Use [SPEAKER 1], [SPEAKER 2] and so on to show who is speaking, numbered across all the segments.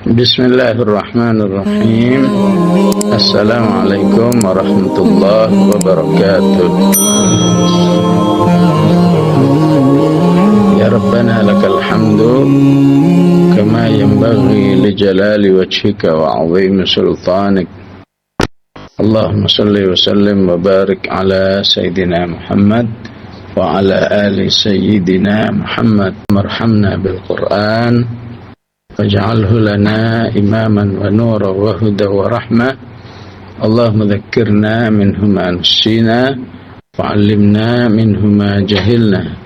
[SPEAKER 1] Bismillahirrahmanirrahim. Assalamualaikum warahmatullahi wabarakatuh. Ya Rabbana lakal hamdu kama yanbaghi li jalali wajhika wa 'azimi sultanik. Allahumma salli wa sallim wa barik ala sayyidina Muhammad wa ala ali sayyidina Muhammad. Marhamna bil Qur'an waj'alhu lana imaman wa nura wa huda wa rahmah. Allahumma dhakkirna minhu ma nasina wa 'allimna minhu ma jahilna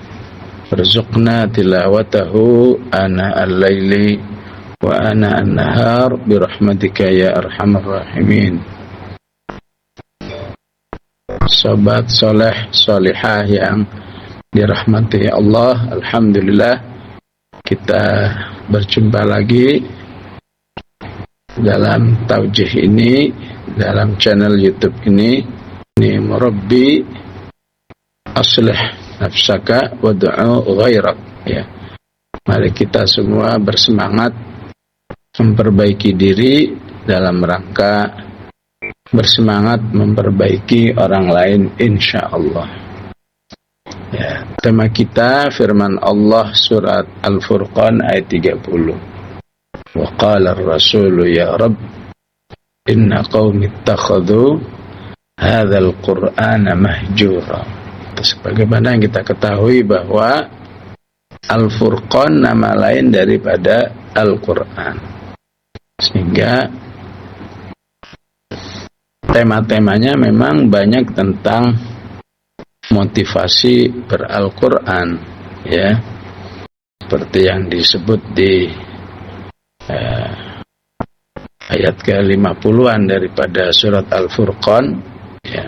[SPEAKER 1] warzuqna tilawatahu ana al-laili wa ana an-nahar birahmatika ya arhamar rahimin. Sobat soleh solihah yang dirahmati Allah, alhamdulillah kita berjumpa lagi dalam taujih ini, dalam channel YouTube ini Murabbi Aslih Nafsaka wa Du'u Ghairak, ya. Mari kita semua bersemangat memperbaiki diri dalam rangka bersemangat memperbaiki orang lain insyaallah. Ya, tema kita firman Allah surat Al-Furqan ayat 30. Wa qala ar-rasulu ya Rabb inna qaumi ittakhadhu hadzal qur'ana mahjura. Sebagaimana yang kita ketahui bahwa Al-Furqan nama lain daripada Al-Qur'an. Sehingga tema-temanya memang banyak tentang motivasi ber-Al-Quran, ya, seperti yang disebut di ayat ke-50-an daripada surat Al-Furqan, ya.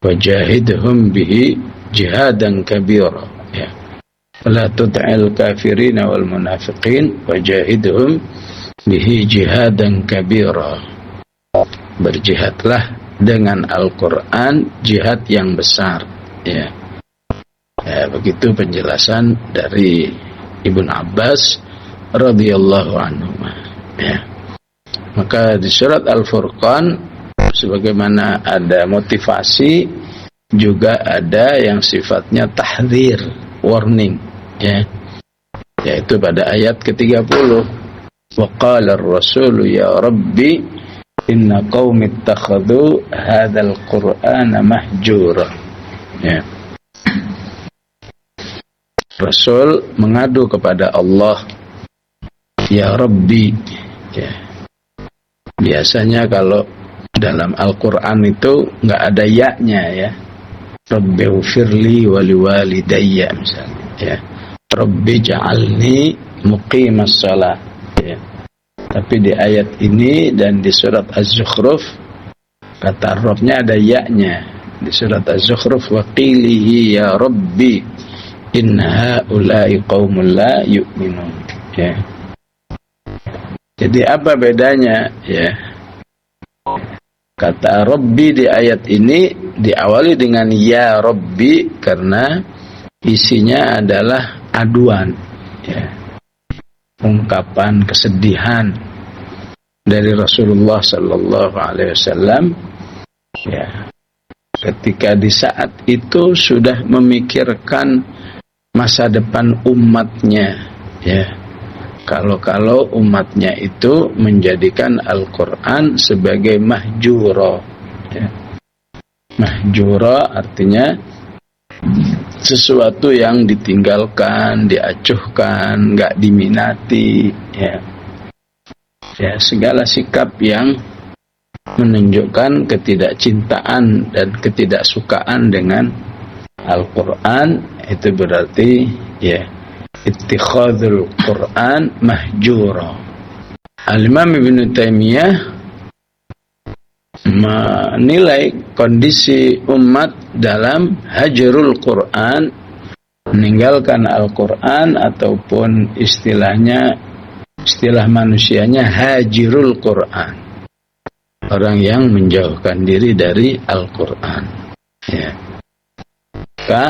[SPEAKER 1] Wajahidhum bihi jihadan kabira, ya. Fala tud'il kafirina wal munafiqin wajahidhum bihi jihadan kabira. Berjihadlah dengan Al-Quran jihad yang besar, ya. Ya, begitu penjelasan dari Ibnu Abbas radhiyallahu anhu, ya. Maka di surat Al-Furqan sebagaimana ada motivasi, juga ada yang sifatnya tahdzir, warning, ya. Yaitu pada ayat ke-30. Wa qala ar-rasulu ya Rabbi inna qaumi ittakhadhu hadzal qur'ana mahjura, ya. Rasul mengadu kepada Allah, ya Rabbi, ya. Biasanya kalau dalam Al-Qur'an itu enggak ada ya-nya, ya. Rabbighfirli wa liwalidayya misalnya, ya. Rabbi ja'alni muqimas shalah, ya. Tapi di ayat ini dan di surat Az-Zukhruf kata Rabbnya ada ya-nya. Di surat Az-Zukhruf wa qilihi ya Rabbi inna haula'i qaumul la yu'minun, ya. Jadi apa bedanya, ya? Kata Rabbi di ayat ini diawali dengan ya Rabbi karena isinya adalah aduan, ya. Ungkapan kesedihan dari Rasulullah sallallahu alaihi wasallam, ya, ketika di saat itu sudah memikirkan masa depan umatnya, ya. Kalau umatnya itu menjadikan Al-Quran sebagai mahjura, ya. Mahjura artinya sesuatu yang ditinggalkan, diacuhkan, nggak diminati, ya. Ya, segala sikap yang menunjukkan ketidakcintaan dan ketidaksukaan dengan Al-Quran itu berarti, ya, ittikhadzul Quran mahjura. Al-Imam Ibnu Taimiyah menilai kondisi umat dalam hajrul Quran, meninggalkan Al-Quran, ataupun istilah manusianya hajirul Quran, orang yang menjauhkan diri dari Al-Quran, ya. Maka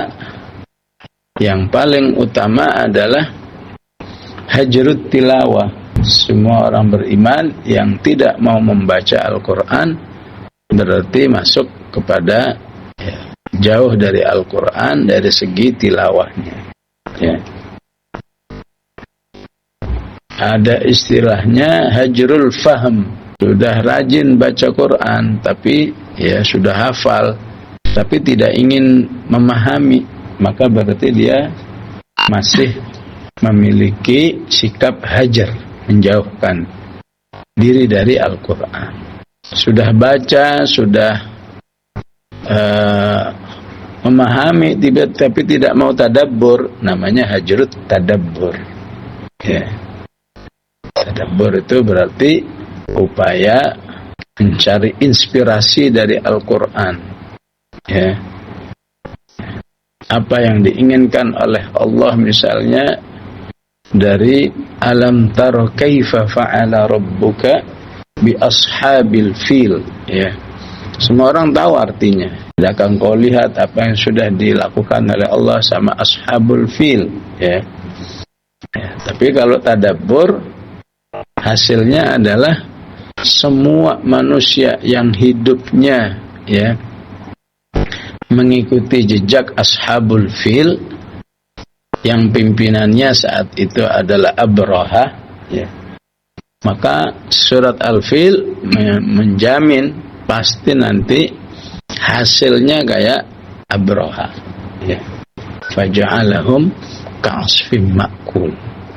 [SPEAKER 1] yang paling utama adalah hajrut tilawah. Semua orang beriman yang tidak mau membaca Al-Quran berarti masuk kepada jauh dari Al-Quran dari segi tilawahnya. Ya. Ada istilahnya hajrul fahm. Sudah rajin baca Quran, tapi ya sudah hafal, tapi tidak ingin memahami, maka berarti dia masih memiliki sikap hajar, menjauhkan diri dari Al-Quran. Sudah baca, sudah memahami, tapi tidak mau tadabbur, namanya hajrut tadabbur. Ya. Tadabbur itu berarti upaya mencari inspirasi dari Al-Quran. Ya. Apa yang diinginkan oleh Allah misalnya dari alam tara kaifa fa'ala rabbuka bi ashabil fil. Ya. Semua orang tahu artinya. Tidakkah kau lihat apa yang sudah dilakukan oleh Allah sama ashabul fil. Ya. Ya. Tapi kalau tadabbur hasilnya adalah semua manusia yang hidupnya ya mengikuti jejak ashabul fil yang pimpinannya saat itu adalah Abraha ya. Maka surat Al-Fil menjamin pasti nanti hasilnya kayak Abraha ya. Faja'alahum ka'asfim ma'kul.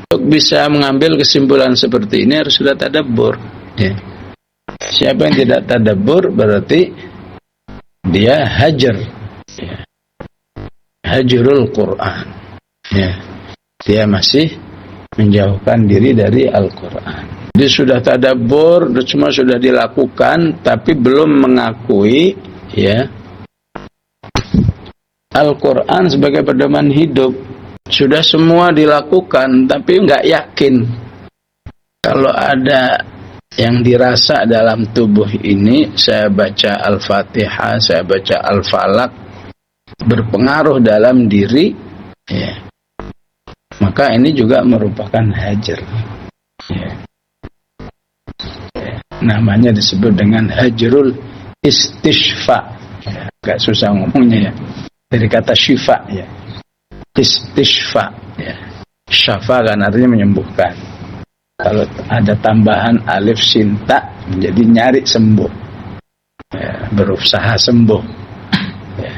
[SPEAKER 1] Untuk bisa mengambil kesimpulan seperti ini harus sudah tadabbur ya. Siapa yang tidak tadabbur berarti dia hajar ya. Hajrul Quran ya. Dia masih menjauhkan diri dari Al-Quran. Dia sudah tadabbur, semua sudah dilakukan, tapi belum mengakui ya Al-Quran sebagai pedoman hidup. Sudah semua dilakukan, tapi nggak yakin kalau ada yang dirasa dalam tubuh ini. Saya baca Al-Fatihah, saya baca Al-Falaq, berpengaruh dalam diri ya. Maka ini juga merupakan hajar ya. Ya. Namanya disebut dengan hajrul istishfa ya. Agak susah ngomongnya ya, dari kata syifa ya. Istishfa ya. Syafa kan artinya menyembuhkan. Kalau ada tambahan alif sin ta menjadi nyari sembuh ya, berusaha sembuh ya.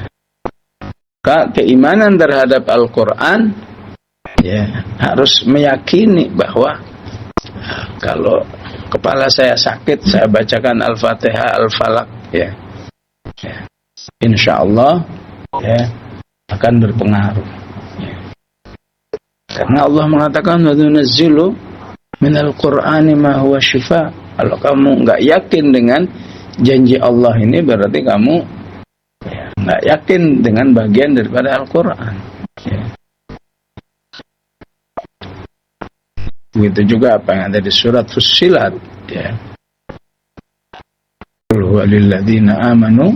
[SPEAKER 1] Keimanan terhadap Al-Quran ya harus meyakini bahwa kalau kepala saya sakit, saya bacakan Al-Fatihah, Al-Falaq ya, ya. Insya Allah ya akan berpengaruh ya. Karena Allah mengatakan wa nunazzilu minal Qur'ani ma huwa syifa. Kalau kamu nggak yakin dengan janji Allah ini berarti kamu ya, nggak yakin dengan bagian daripada Al-Quran ya. Begitu juga apa yang ada di surat Fussilat ya. Qul huwa lil ladzina amanu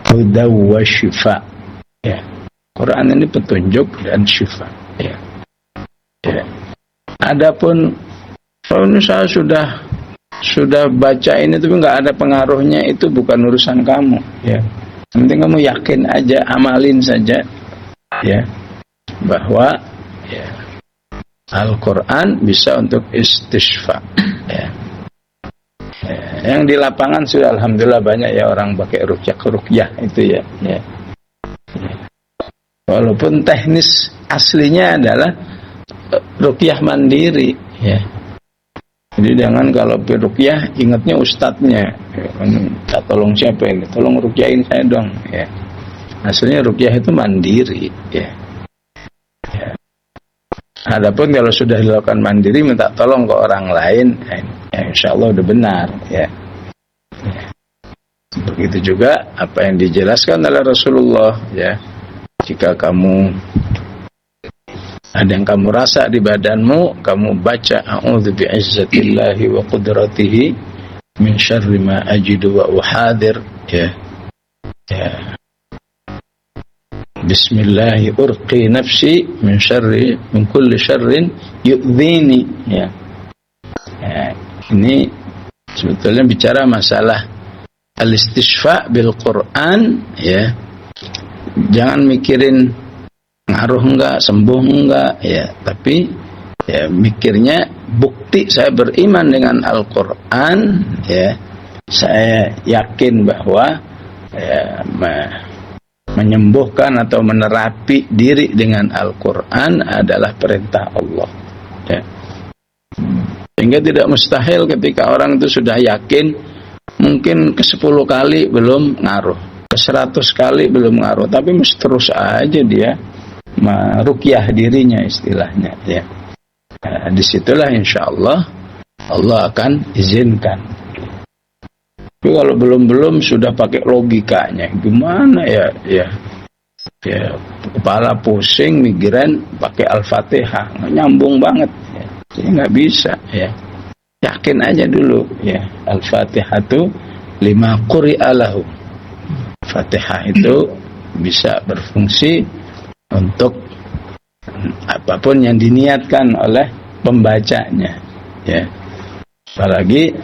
[SPEAKER 1] hudaw wa syifa ya. Quran ini petunjuk dan syifa ya. Ya. Adapun kalau saya sudah baca ini tapi nggak ada pengaruhnya, itu bukan urusan kamu ya. Yang penting kamu yakin aja, amalin saja ya bahwa ya Al-Quran bisa untuk istishfa ya. Ya. Yang di lapangan sudah alhamdulillah banyak ya orang pakai ruqyah itu ya. Ya. Ya. Walaupun teknis aslinya adalah ruqyah mandiri ya. Jadi jangan kalau ruqyah ingatnya ustadznya ya, minta tolong siapa ini, tolong ruqyahin saya dong ya. Aslinya ruqyah itu mandiri ya. Ya. Adapun kalau sudah dilakukan mandiri minta tolong ke orang lain ya insya Allah udah benar ya. Ya. Begitu juga apa yang dijelaskan oleh Rasulullah ya. Jika kamu ada yang kamu rasa di badanmu, kamu baca a'udzu bi'izzatillahi wa qudratihi min syarri ma ajidu wa uhadir ya. Ya. Bismillahi urqi nafsi min kulli syarrin yu'dhini, ya. Ini sebetulnya bicara masalah al-istishfa bil Quran, ya. Jangan mikirin ngaruh enggak, sembuh enggak, ya, tapi ya mikirnya bukti saya beriman dengan Al-Quran, ya. Saya yakin bahwa ya, menyembuhkan atau menerapi diri dengan Al-Quran adalah perintah Allah, ya. Sehingga tidak mustahil ketika orang itu sudah yakin, mungkin ke 10 kali belum ngaruh, ke 100 kali belum ngaruh, tapi mesti terus aja dia meruqyah dirinya istilahnya, ya. Nah, disitulah insya Allah Allah akan izinkan. Tapi kalau belum sudah pakai logikanya, gimana ya? Kepala pusing, migrain, pakai Al-Fatihah, nggak nyambung banget, ya. Jadi nggak bisa, ya. Yakin aja dulu, ya. Al-Fatihah itu 5 quri'a lahu. Fatihah itu bisa berfungsi untuk apapun yang diniatkan oleh pembacanya, ya. Apalagi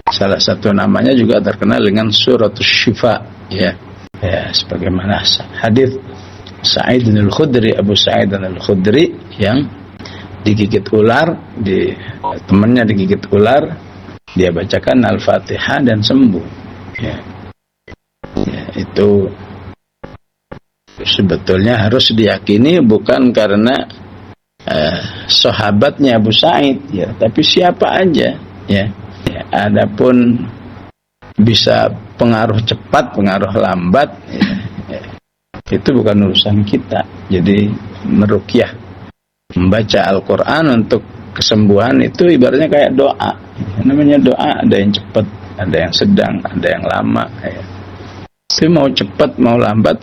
[SPEAKER 1] salah satu namanya juga terkenal dengan suratul Syifa, ya. Ya, sebagaimana hadis Abu Sa'id al-Khudri yang digigit ular, temannya digigit ular, dia bacakan Al-Fatihah dan sembuh, ya. Ya, itu sebetulnya harus diyakini bukan karena sahabatnya Abu Sa'id, ya, tapi siapa aja, ya. Ya, adapun bisa pengaruh cepat, pengaruh lambat, ya, itu bukan urusan kita. Jadi meruqyah, membaca Al-Quran untuk kesembuhan itu ibaratnya kayak doa. Namanya doa, ada yang cepat, ada yang sedang, ada yang lama, ya. Tapi mau cepat mau lambat,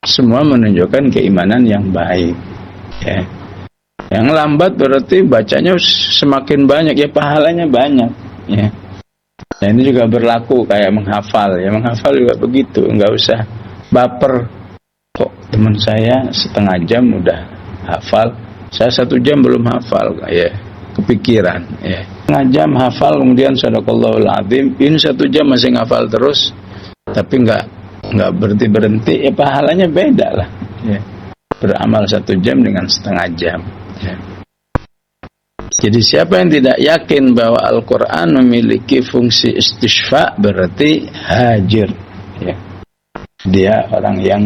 [SPEAKER 1] semua menunjukkan keimanan yang baik, ya. Yang lambat berarti bacanya semakin banyak, ya, pahalanya banyak, ya. Nah, ini juga berlaku kayak menghafal, ya. Menghafal juga begitu, nggak usah baper. Kok teman saya setengah jam udah hafal, saya 1 jam belum hafal, ya. Kepikiran, ya. Setengah jam hafal, kemudian sadaqallahul azim, ini 1 jam masih ngafal terus, tapi nggak berhenti, ya, pahalanya beda lah, ya. Beramal 1 jam dengan setengah jam, ya. Jadi siapa yang tidak yakin bahwa Al-Quran memiliki fungsi istishfa berarti hajir, ya. Dia orang yang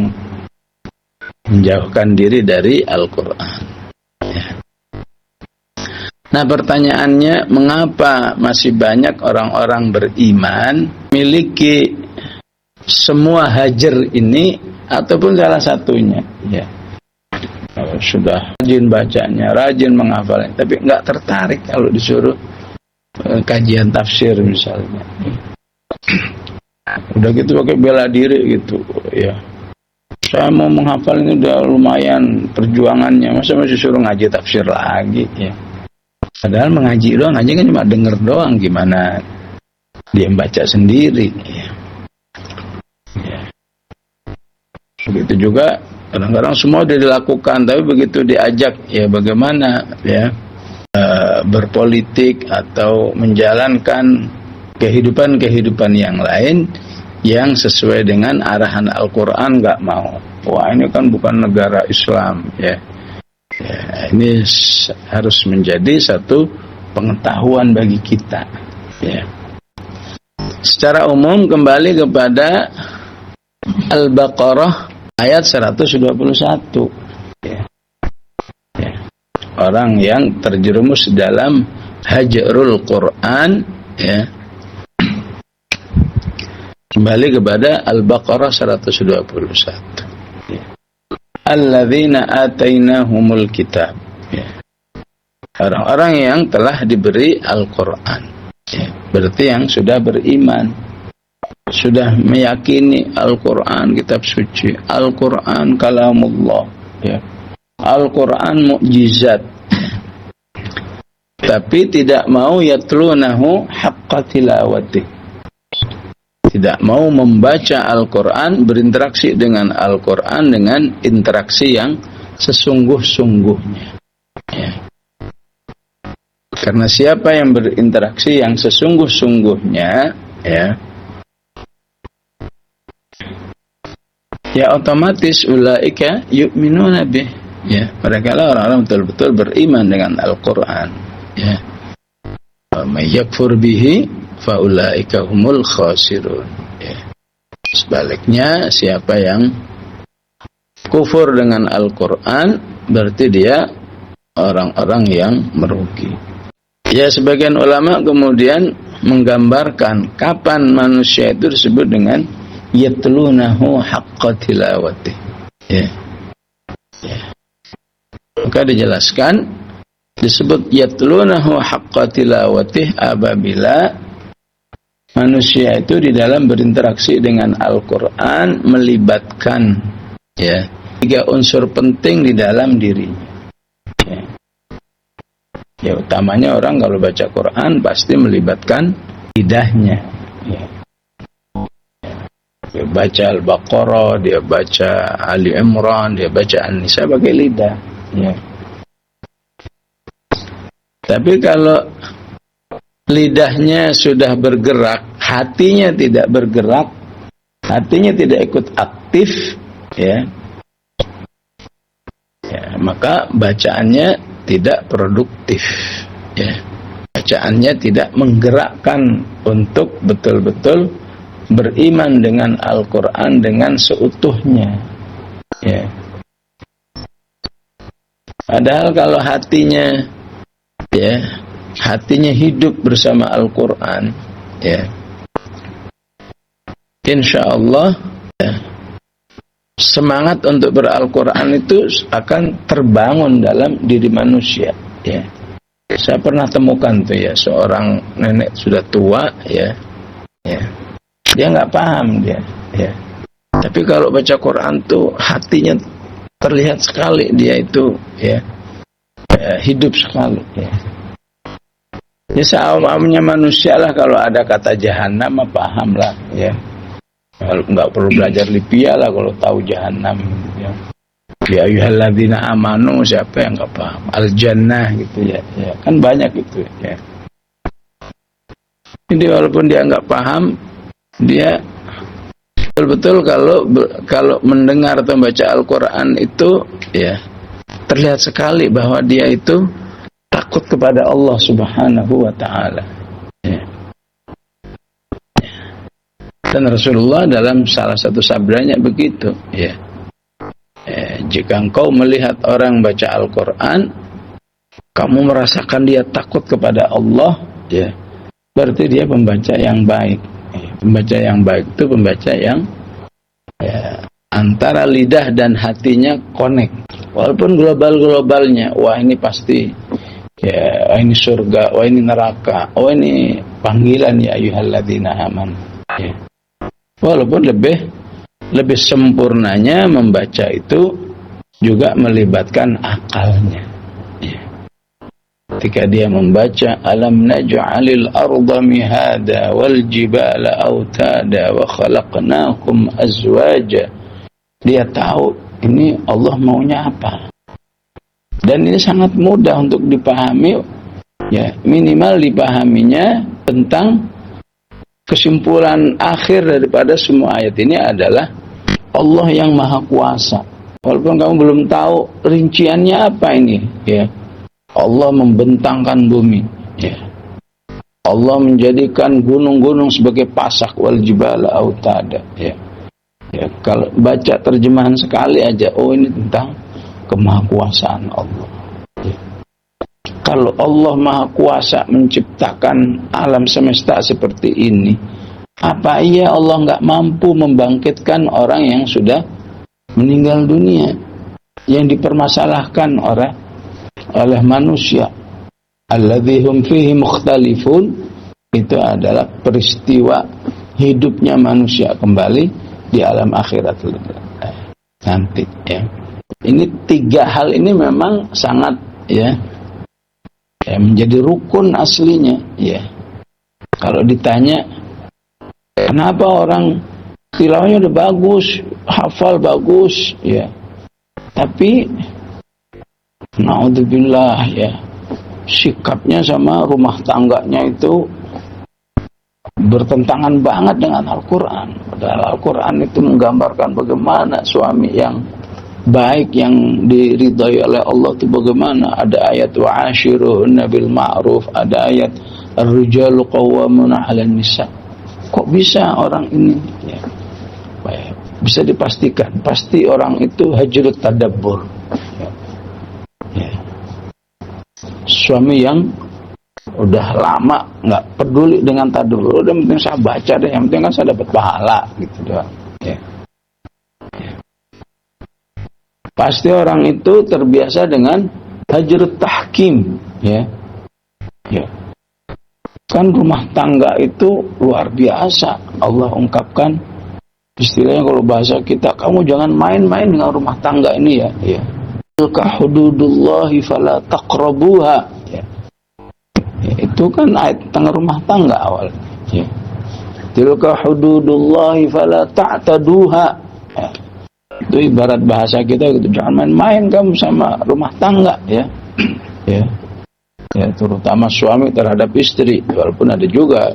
[SPEAKER 1] menjauhkan diri dari Al-Quran, ya. Nah, pertanyaannya, mengapa masih banyak orang-orang beriman memiliki semua hajar ini ataupun salah satunya, ya. Sudah rajin bacanya, rajin menghafalnya, tapi nggak tertarik kalau disuruh kajian tafsir misalnya. Udah gitu pakai bela diri gitu, ya. Saya mau menghafal ini udah lumayan perjuangannya, masa masih suruh ngaji tafsir lagi, ya. Padahal mengaji doang, ngaji kan cuma denger doang, gimana dia baca sendiri, ya. Ya. Begitu juga kadang-kadang semua sudah dilakukan, tapi begitu diajak, ya, bagaimana, ya, berpolitik atau menjalankan kehidupan yang lain yang sesuai dengan arahan Al-Quran, nggak mau. Wah, ini kan bukan negara Islam, ya. Ya, ini harus menjadi satu pengetahuan bagi kita, ya. Secara umum kembali kepada Al-Baqarah ayat 121, ya. Ya. Orang yang terjerumus dalam hajarul Quran, ya. Kembali kepada Al-Baqarah 121, ya. Alladzina atainahumul kitab, ya. Orang-orang yang telah diberi Al-Quran, ya. Berarti yang sudah beriman, sudah meyakini Al-Quran kitab suci, Al-Quran kalamullah, ya. Al-Quran mukjizat, tapi tidak mau yatlunahu haqqa tilawati, tidak mau membaca Al-Quran, berinteraksi dengan Al-Quran dengan interaksi yang sesungguh-sungguhnya. Ya. Karena siapa yang berinteraksi yang sesungguh-sungguhnya, ya otomatis ulaika yu'minuna bih. Ya, mereka lah orang-orang betul-betul beriman dengan Al-Quran. Ya. Wa may yakfur bihi fa ulaika humul khasirun. Ya. Sebaliknya, siapa yang kufur dengan Al-Quran, berarti dia orang-orang yang merugi. Ya, sebagian ulama kemudian menggambarkan kapan manusia itu disebut dengan yatlunahu haqqa tilawatih. Ya. Ya. Maka dijelaskan disebut yatlunahu haqqa tilawatih apabila manusia itu di dalam berinteraksi dengan Al-Quran melibatkan tiga unsur penting di dalam dirinya. Ya, utamanya orang kalau baca Quran pasti melibatkan lidahnya. Dia baca Al-Baqarah, dia baca Ali Imran, dia baca An-Nisa pakai lidah. Ya. Tapi kalau lidahnya sudah bergerak, hatinya tidak bergerak, hatinya tidak ikut aktif, maka bacaannya tidak produktif. Bacaannya tidak menggerakkan untuk betul-betul beriman dengan Al-Quran dengan seutuhnya. Padahal kalau hatinya hidup bersama Al-Quran, insya Allah semangat untuk beral-Quran itu akan terbangun dalam diri manusia. Saya pernah temukan tuh seorang nenek sudah tua, dia nggak paham dia. Tapi kalau baca Quran tuh hatinya terlihat sekali dia itu hidup sekali. Ya seawam-awamnya manusia lah kalau ada kata jahanam paham lah. Kalau nggak perlu belajar Libya lah kalau tahu jahanam. Ya ayyuhalladzina amanu, siapa yang nggak paham al-jannah gitu kan banyak gitu Jadi walaupun dia nggak paham, dia betul-betul kalau mendengar atau membaca Al-Quran itu terlihat sekali bahwa dia itu takut kepada Allah Subhanahu wa Ta'ala. Dan Rasulullah dalam salah satu sabdanya begitu, jika engkau melihat orang baca Al-Quran, kamu merasakan dia takut kepada Allah, berarti dia pembaca yang baik. Pembaca yang baik itu pembaca yang antara lidah dan hatinya connect. Walaupun global-globalnya, wah ini pasti, wah ini surga, wah ini neraka, wah ini panggilan ya ayyuhalladzina amanu. Walaupun lebih sempurnanya membaca itu juga melibatkan akalnya. Ketika dia membaca alam naj'alil arda mihada wal jibala autada wa khalaqnakum azwaja, dia tahu ini Allah maunya apa. Dan ini sangat mudah untuk dipahami, minimal dipahaminya tentang kesimpulan akhir daripada semua ayat ini adalah Allah yang Maha Kuasa. Walaupun kamu belum tahu rinciannya apa ini, Allah membentangkan bumi, Allah menjadikan gunung-gunung sebagai pasak, wal jibala autada. Kalau baca terjemahan sekali aja, oh ini tentang kemahakuasaan Allah. Kalau Allah Maha Kuasa menciptakan alam semesta seperti ini, apa iya Allah nggak mampu membangkitkan orang yang sudah meninggal dunia, yang dipermasalahkan oleh manusia? Alladzi hum fihi mukhtalifun, itu adalah peristiwa hidupnya manusia kembali di alam akhirat nanti. Ini tiga hal ini memang sangat menjadi rukun aslinya. Kalau ditanya Kenapa orang tilawahnya udah bagus, hafal bagus, ya, tapi naudzubillah ya, sikapnya sama rumah tangganya itu bertentangan banget dengan Al-Quran. Padahal Al-Quran itu menggambarkan bagaimana suami yang baik, yang diridhai oleh Allah itu bagaimana. Ada ayat wa'ashiruhunna bil ma'ruf, ada ayat ar-rijalu qawwamuna 'alan nisa. Kok bisa orang ini ya, bisa dipastikan pasti orang itu hajrut tadabbur ya. Ya. Suami yang udah lama nggak peduli dengan tadabbur, udah penting saya baca deh, yang penting kan saya dapat pahala gitu doang ya. Ya. Pasti orang itu terbiasa dengan hajrut tahkim ya. Ya. Kan rumah tangga itu luar biasa. Allah ungkapkan istilahnya kalau bahasa kita, kamu jangan main-main dengan rumah tangga ini ya. Ya. Tilka hududullahi fala taqrabuha. Ya. Ya, itu kan ayat tentang rumah tangga awal. Ya. Tilka hududullahi fala ta'taduha. Ya. Itu ibarat bahasa kita gitu, jangan main-main kamu sama rumah tangga ya. Ya. Ya, terutama suami terhadap istri, walaupun ada juga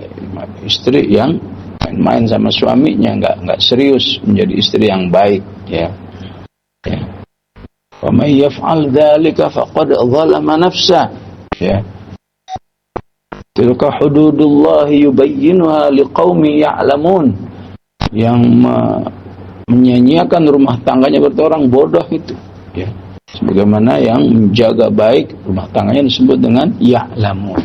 [SPEAKER 1] istri yang main-main sama suaminya, nggak serius menjadi istri yang baik ya. Ya. Wa may yaf'al dzalika faqad zalama nafsah ya. Tilka hududullahi yubayyinuha liqaumin ya'lamun. Yang menyanyiakan rumah tangganya berarti orang bodoh itu ya. Sebagaimana yang menjaga baik rumah tangganya disebut dengan ya'lamun.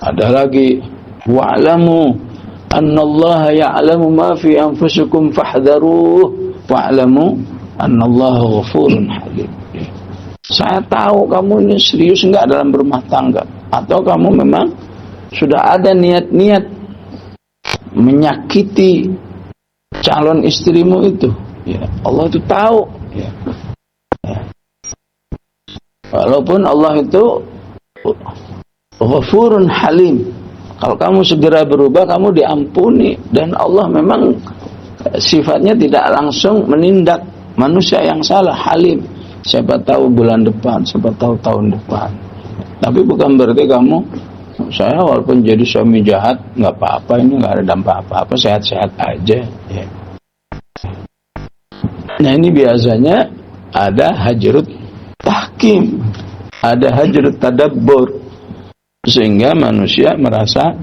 [SPEAKER 1] Ada lagi wa'lamu annallaha ya'lamu ma fi anfusikum fahdharuh wa'lamu annallaha ghafurun halim. Saya tahu kamu ini serius enggak dalam berumah tangga, atau kamu memang sudah ada niat-niat menyakiti calon istrimu itu ya. Allah itu tahu ya. Walaupun Allah itu Ghafurun Halim, kalau kamu segera berubah kamu diampuni, dan Allah memang sifatnya tidak langsung menindak manusia yang salah. Halim, siapa tahu bulan depan, siapa tahu tahun depan. Tapi bukan berarti kamu, saya walaupun jadi suami jahat nggak apa-apa, ini nggak ada dampak apa-apa, sehat-sehat aja ya. Nah ini biasanya ada hajrut tahkim, ada hajrut tadabbur, sehingga manusia merasa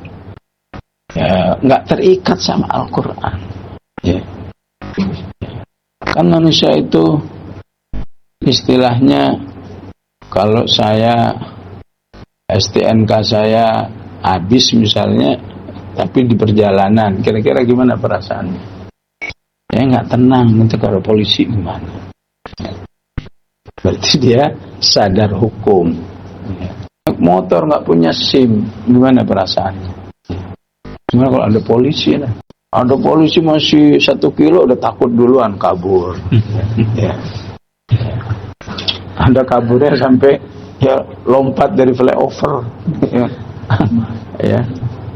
[SPEAKER 1] ya nggak terikat sama Al-Quran ya. Kan manusia itu istilahnya, kalau saya STNK saya habis misalnya, tapi di perjalanan, kira-kira gimana perasaannya? Ya nggak tenang, nanti kalau polisi gimana? Berarti dia sadar hukum. Motor nggak punya SIM, gimana perasaannya? Gimana kalau ada polisi lah? Ada polisi masih 1 kilo udah takut duluan kabur. Ya. Ada kaburnya sampai ya lompat dari flyover. Ya. Ya.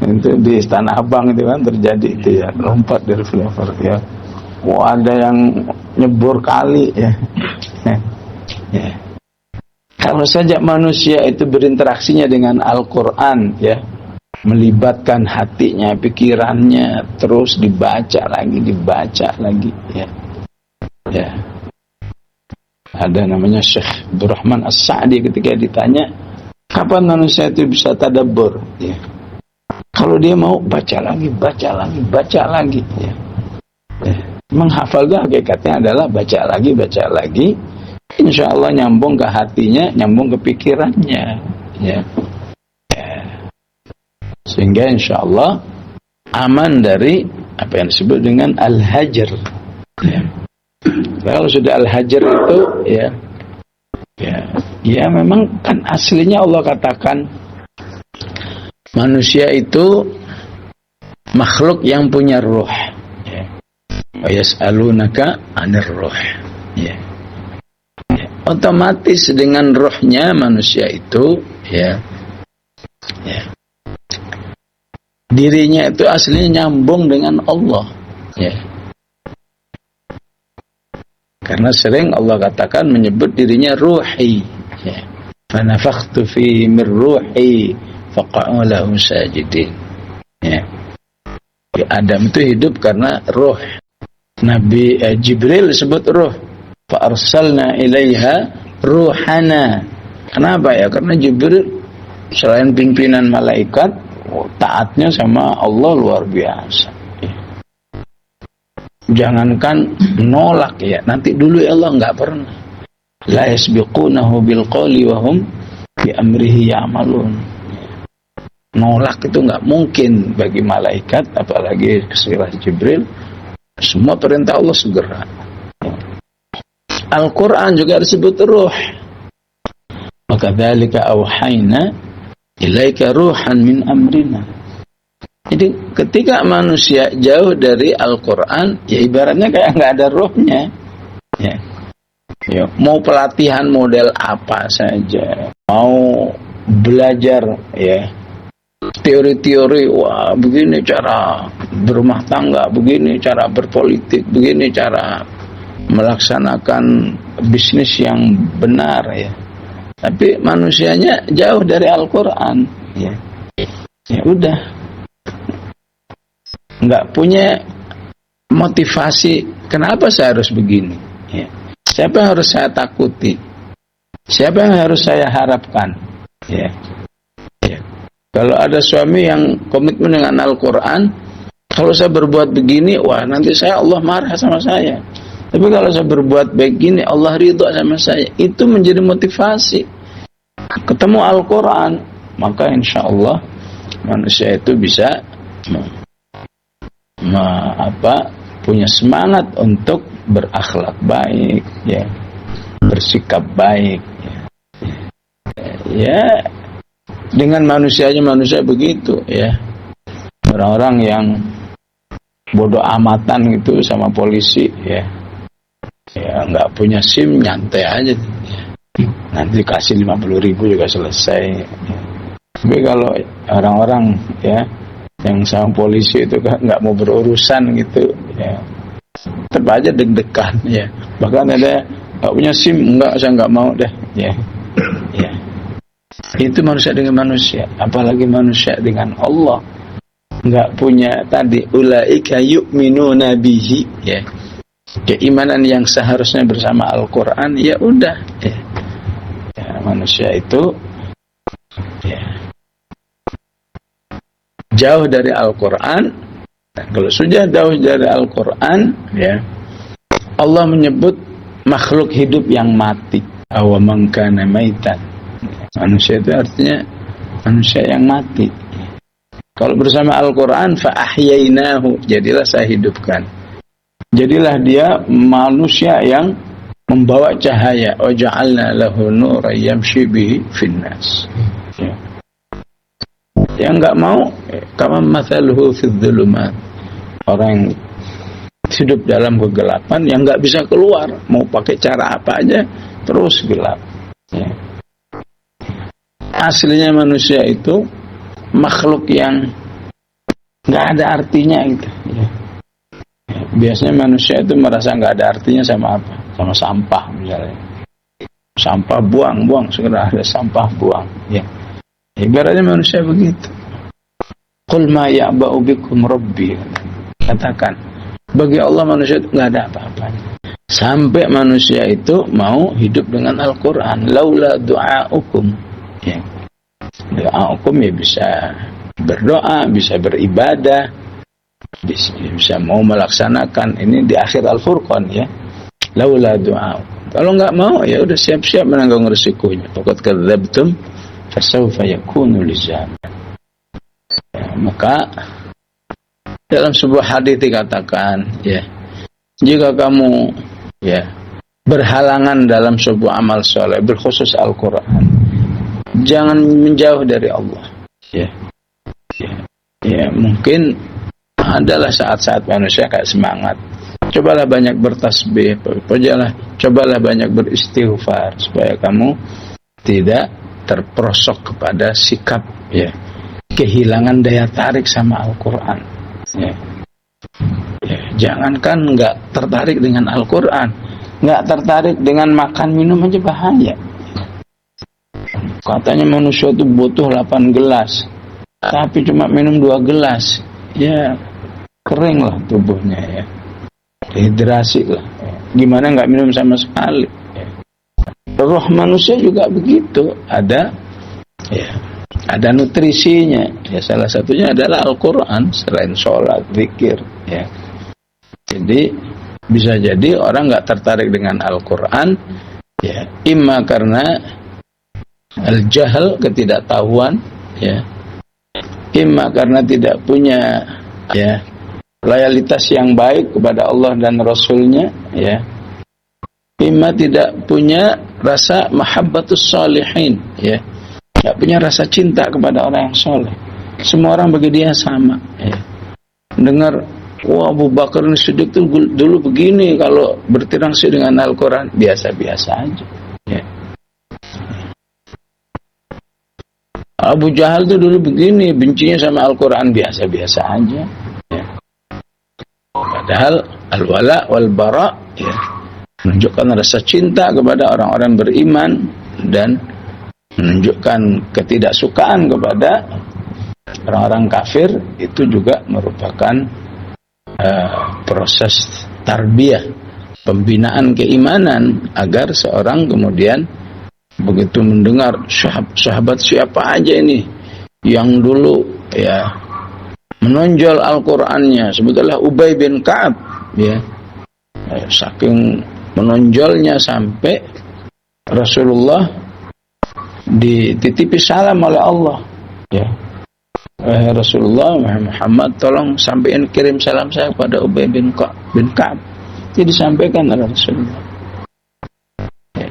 [SPEAKER 1] Itu di Istana Abang itu kan terjadi itu ya, lompat dari flyover ya. Wah, ada yang nyebur kali ya. Ya. Kalau saja manusia itu berinteraksinya dengan Al-Quran ya, melibatkan hatinya, pikirannya, terus dibaca lagi ya. Ya. Ada namanya Syekh Abdurrahman As-Sa'di, ketika ditanya kapan manusia itu bisa tadabbur ya, kalau dia mau baca lagi ya. Ya. Menghafal itu hakikatnya adalah baca lagi, insya Allah nyambung ke hatinya, nyambung ke pikirannya ya. Ya. Sehingga insya Allah aman dari apa yang disebut dengan al-hajr ya. Kalau sudah al-hajr itu ya memang kan aslinya Allah katakan manusia itu makhluk yang punya ruh ya. Wa yas'alunaka 'anir ruh ya. Otomatis dengan rohnya manusia itu ya dirinya itu aslinya nyambung dengan Allah, ya. Karena sering Allah katakan menyebut dirinya ruhi, ya. Fanafakhtu fihi min ruhi faqa'u lahu sajidin, ya. Adam itu hidup karena ruh. Nabi Jibril disebut ruh. Fa arsalna ilaiha ruhana. Kenapa ya? Karena Jibril selain pimpinan malaikat, taatnya sama Allah luar biasa. Jangankan nolak ya, nanti dulu Allah nggak pernah. La yasbiqunahu bil qawli wa hum bi amrihi ya'malun. Nolak itu nggak mungkin bagi malaikat, apalagi kesilah Jibril. Semua perintah Allah segera. Al-Quran juga disebut ruh. Maka dzalika auhayna ilaika ruhan min amrina. Jadi ketika manusia jauh dari Al-Quran, ya ibaratnya kayak nggak ada ruhnya. Ya. Ya, mau pelatihan model apa saja, mau belajar ya teori-teori, wah begini cara berumah tangga, begini cara berpolitik, begini cara melaksanakan bisnis yang benar ya. Tapi manusianya jauh dari Al-Quran, ya. Ya udah, nggak punya motivasi. Kenapa saya harus begini? Ya. Siapa yang harus saya takuti? Siapa yang harus saya harapkan? Ya. Ya. Kalau ada suami yang komitmen dengan Al-Quran, kalau saya berbuat begini, wah nanti Allah marah sama saya. Tapi kalau saya berbuat begini, Allah ridha sama saya. Itu menjadi motivasi. Ketemu Al-Quran, maka insya Allah manusia itu bisa punya semangat untuk berakhlak baik, ya, bersikap baik, ya. Dengan manusia begitu, ya. Orang-orang yang bodoh amatan gitu sama polisi, ya, nggak punya SIM, nyantai aja, ya. Nanti kasih 50.000 juga selesai. Ya. Tapi kalau orang-orang ya yang sama polisi itu nggak mau berurusan gitu, ya, tetap aja deg-degan, ya. Bahkan ada nggak punya SIM, enggak, saya nggak mau deh, ya. Ya. Itu manusia dengan manusia, apalagi manusia dengan Allah. Nggak punya tadi ulaika yu'minuna bihi, ya. Keimanan yang seharusnya bersama Al-Quran, ya udah, ya. Ya, manusia itu ya jauh dari Al-Quran. Kalau sudah jauh dari Al-Quran, ya, Allah menyebut makhluk hidup yang mati. Awa man kana maitan. Manusia itu artinya manusia yang mati. Kalau bersama Al-Quran, fa ahyainahu, jadilah saya hidupkan. Jadilah dia manusia yang membawa cahaya. Wa ja'alna lahu nuran yamshi bihi fin-nas. Ya. Yang enggak mau, kama mathaluhu fidz dzulumat. Orang yang hidup dalam kegelapan, yang enggak bisa keluar, mau pakai cara apa aja terus gelap. Ya. Aslinya manusia itu makhluk yang enggak ada artinya gitu. Ya. Ya. Biasanya manusia itu merasa enggak ada artinya sama apa? Sama sampah misalnya. Sampah buang, segera ada sampah buang, ya. Ibaratnya manusia begitu. Qul ma ya'ba'u bikum rabbi. Katakan, bagi Allah manusia itu enggak ada apa-apanya. Sampai manusia itu mau hidup dengan Al-Quran. Laula du'aukum. Ya. Du'aukum ya bisa berdoa, bisa beribadah, bisa mau melaksanakan. Ini di akhir Al-Furqan, ya. Laula du'aukum. Kalau enggak mau, ya udah siap-siap menanggung resikonya. Faqad kadzabtum fasawfa yakunu lizaman. Ya, maka dalam sebuah hadis dikatakan, ya, jika kamu ya berhalangan dalam sebuah amal soleh, berkhusus Al-Quran, jangan menjauh dari Allah. Ya, ya, ya, mungkin adalah saat-saat manusia kayak semangat. Cobalah banyak bertasbih, cobalah banyak beristighfar supaya kamu tidak terperosok kepada sikap, ya, kehilangan daya tarik sama Al-Quran. Ya. Ya, jangankan nggak tertarik dengan Al-Quran, nggak tertarik dengan makan minum aja bahaya. Katanya manusia itu butuh 8 gelas, tapi cuma minum 2 gelas, ya kering lah tubuhnya, ya dehidrasi lah. Gimana nggak minum sama sekali? Ya. Roh manusia juga begitu, ada nutrisinya. Ya salah satunya adalah Al-Quran selain sholat, zikir. Ya. Jadi bisa jadi orang nggak tertarik dengan Al-Quran, ya imma karena al-jahal, ketidaktahuan, ya imma karena tidak punya ya loyalitas yang baik kepada Allah dan Rasulnya, ya imma tidak punya rasa mahabbatus sholihin, ya nggak punya rasa cinta kepada orang yang soleh. Semua orang bagi dia sama, ya. Dengar, wah Abu Bakar Siddiq itu dulu begini, kalau berinteraksi dengan Al-Quran biasa-biasa aja, ya. Abu Jahal itu dulu begini, bencinya sama Al-Quran biasa-biasa aja, ya. Padahal al-wala wal-bara, ya, menunjukkan rasa cinta kepada orang-orang beriman dan menunjukkan ketidaksukaan kepada orang-orang kafir. Itu juga merupakan proses tarbiyah, pembinaan keimanan, agar seorang kemudian begitu mendengar sahabat siapa aja ini yang dulu ya menonjol Al-Qur'annya, sebutlah Ubay bin Ka'ab, ya saking menonjolnya sampai Rasulullah dititipi salam oleh Allah, ya Rasulullah Muhammad, tolong sampaikan, kirim salam saya kepada Ubay bin Ka'ab. Jadi disampaikan oleh Rasulullah.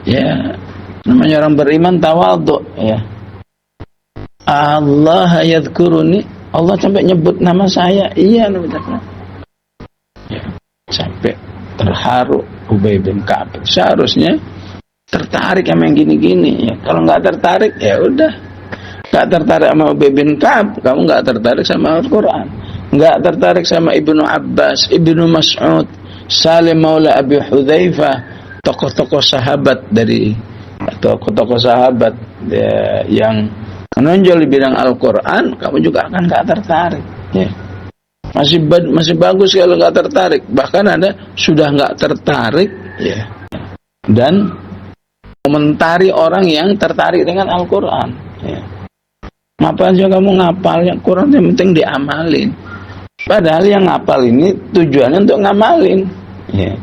[SPEAKER 1] Ya, namanya orang beriman tawadhu, ya. Allah yadhkuruni, Allah sampai nyebut nama saya, iya namanya. Ya, sampai terharu Ubay bin Ka'ab. Seharusnya tertarik sama yang gini-gini, ya. Kalau nggak tertarik, ya udah. Nggak tertarik sama Ubay bin Ka'ab, kamu nggak tertarik sama Al-Quran. Nggak tertarik sama Ibnu Abbas, Ibnu Mas'ud, Salim Maula Abi Hudzaifah, tokoh-tokoh sahabat ya, yang menonjol di bidang Al-Quran, kamu juga akan nggak tertarik, ya. Masih bagus kalau nggak tertarik. Bahkan ada sudah nggak tertarik, ya, dan komentari orang yang tertarik dengan Al-Quran, ya. Ngapal aja kamu ngapal, yang Quran yang penting diamalin. Padahal yang ngapal ini tujuannya untuk ngamalin, ya.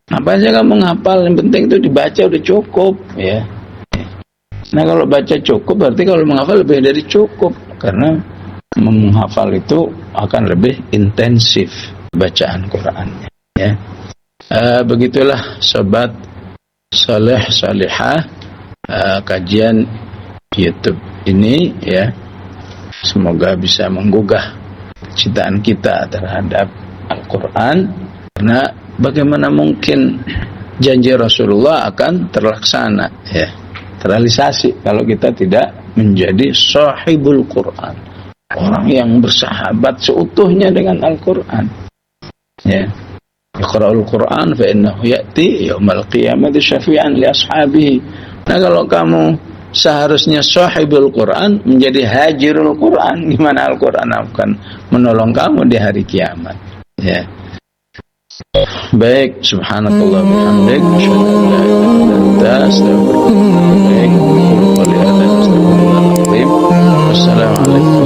[SPEAKER 1] Ngapal aja kamu ngapal, yang penting itu dibaca udah cukup, ya. Nah kalau baca cukup berarti kalau menghafal lebih dari cukup, karena menghafal itu akan lebih intensif bacaan Qurannya, ya. Begitulah sobat saleh salihah, kajian YouTube ini, ya. Semoga bisa menggugah kecintaan kita terhadap Al-Quran, karena bagaimana mungkin janji Rasulullah akan terlaksana, ya, terrealisasi kalau kita tidak menjadi sahibul Quran, orang yang bersahabat seutuhnya dengan Al-Quran, ya. Iqra'ul Quran fa innahu ya'ti yaumal qiyamati syafi'an li ashabihi. Nah kalau kamu seharusnya sahibul Quran menjadi hajirul Quran, gimana Al-Quran akan menolong kamu di hari kiamat, ya. Baik, subhanakallah bihamdik, asyhadu an la ilaha illa anta, astaghfiruka wa atubu ilaik. Wassalamualaikum